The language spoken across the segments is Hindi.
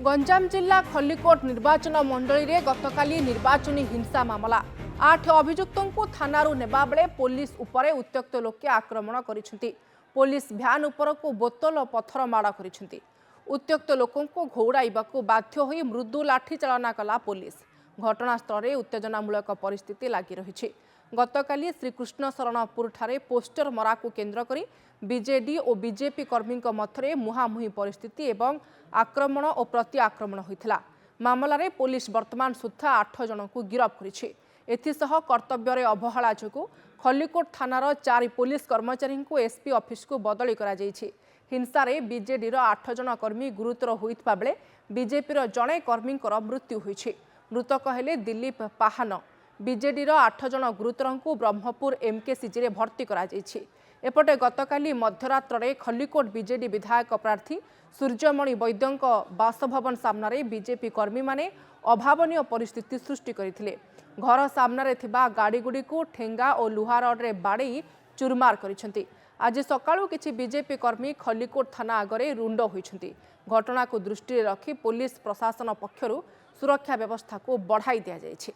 गंजाम जिला खल्लिकोट निर्वाचन मंडली रे गतकाली निर्वाचनी हिंसा मामला 8 अभियुक्तों को थानारू नेबा बेले पुलिस उपरे उत्त्यक्त लोके आक्रमण करिसेंती। पुलिस भ्यान उपर को बोतल और पत्थर माड़ करिसेंती। उत्त्यक्त लोकों को घौड़ाइबाकू बाध्य होई मृदु लाठी चालना कला पुलिस। घटनास्थल में उत्तेजनामूलक परिस्थिति लगी रही। गतकाली श्रीकृष्ण शरणपुर ठारे पोस्टर मरा को केन्द्र करी बीजेडी और बीजेपी कर्मी मध्य मुहांमुही परिस्थिति एवं आक्रमण और प्रति आक्रमण होता। मामला रे पुलिस वर्तमान सुधा 8 जन को गिरफ्त करिछि। एथिसह कर्तव्य अवहेला जोगु खल्लिकोट थानार 4 पुलिस कर्मचारी को एसपी ऑफिस को बदली करा जायछि। हिंसा बीजेडी 8 जन कर्मी गुरुतर होइतबा बेले बीजेपी जड़े कर्मी मृत्यु होइछि। मृतक हेले दिलीप पाहान। बीजेडी 8 जन गुरुतर को ब्रह्मपुर एमकेसीजी रे भर्ती करा जायछि। एपटे गतकाली मध्यरात्र खल्लिकोट बीजेडी विधायक प्रार्थी सूर्यमणि वैद्यंक बासभवन सामने बीजेपी कर्मी माने अभावनीय परिस्थिति सृष्टि करथिले। घर सामने थिबा गाड़ीगुड़ी को ठेंगा और लुहा रड्रे बाड़ी चुरमार करिसेंती। आज सकाळु किछि बीजेपी कर्मी खल्लिकोट थाना आगरे रुंड होइछंती। घटना को दृष्टि रखी पुलिस प्रशासन पक्षरु सुरक्षा व्यवस्था को बढ़ाई दिया जायछि।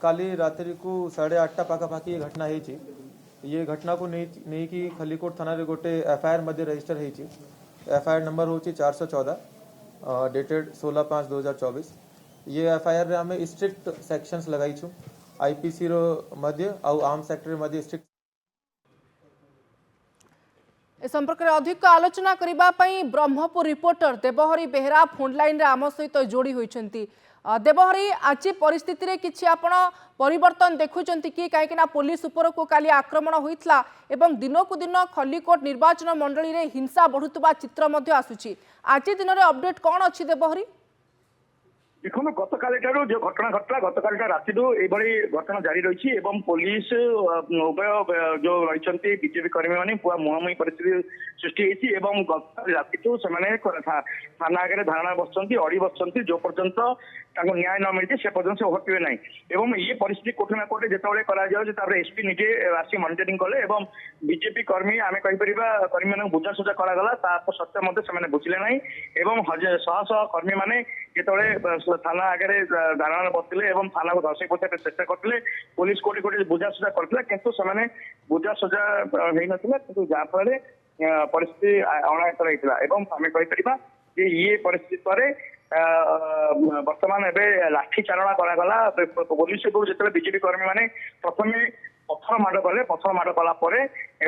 काली रात्रि को 8:30 पाखापाखि ये घटना होती। ये घटना को नहीं कि खल्लिकोट थाना रे गोटे एफआईआर मध्य रजिस्टर होती। एफआईआर नंबर होची 414 डेटेड 16/5/2024। ये एफआईआर रे हमें स्ट्रिक्ट सेक्शंस लगाई छु। आईपीसी रो मध्य और आर्म्स एक्ट रे मध्य स्ट्रिक्ट। ए संपर्क में अधिक आलोचना करिबा पई Brahmapur reporter Debahari Behera phone line रे आम सहित जोड़ी होइछंती। देवहरी आज परिस्थिति रे किछि आपण परिवर्तन देखुचंती कि काहेकि पुलिस उपर को काली आक्रमण होइतला एवं दिनकु दिन खल्लिकोट निर्वाचन मंडली रे हिंसा बढ़ुतबा चित्र मध्य आसुची। आज दिन रे अपडेट कोन अछि देवहरी? देखो गतकाली जो घटना घटला गतकाली राति घटना जारी रही है। पुलिस उभय जो रही बीजेपी कर्मी मैंने पूरा मुहांमुही परिस्थिति सृष्टि होती। राति थाना आगे धारणा बसुँच अड़ी बसुँच जो पर्यंत न्याय न मिलती से पर्यटन से हटवे ना। ये परिस्थिति कोटे ना कोटे जो एसपी निजे आसी मनिटरिंग कले बीजेपी कर्मी आम कहीपर कर्मी मान बुझासुझा करागला सत्य से बुझिले ना। शह शह कर्मी मैंने जो थाना आगे धारणा बसते थाना को धसई पहुंचा चेष्टा करते पुलिस कोटी कोटी बुझासुझा करते किंतु से बुझासुझा हो जहाँफल परिस्थिति अणायत्तर होता। आम कहीपर ये परिस्थिति पर वर्तमान एवं लाठी चालना करागला पुलिस जो बीजेपी कर्मी मैंने प्रथम पत्थर माड़ कला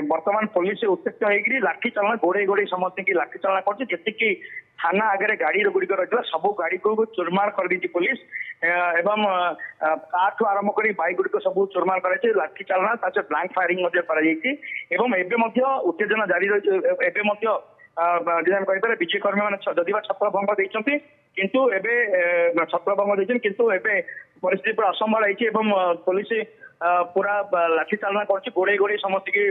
वर्तमान पुलिस उत्त्यक्त होगी लाठी चालना गोड़े गोड़े समस्त की लाठी चालना कर थाना आगे गाड़ी गुड़िक रही सब गाड़ी को चुरमार कर दी पुलिस एवं काठू आरंभ कर बाइक गुड़िक सब चुरमार कर लाठी चालना ब्लैंक फायरिंग उत्तेजना जारी रही। कहीपर बीजेपी कर्मी मैंने जदि छत्र भंग देते किंतु एबे छत्र भंग देते किंतु एबे परिस्थिति पूरा असंभाल है। पुलिस पूरा लाठी चालना कर गोड़े गोड़े समस्त की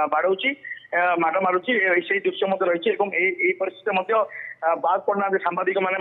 बाड़ौची माड़ मारुची से दृश्य रही। परिस्थिति बाद पड़ना सांबादिक मैंने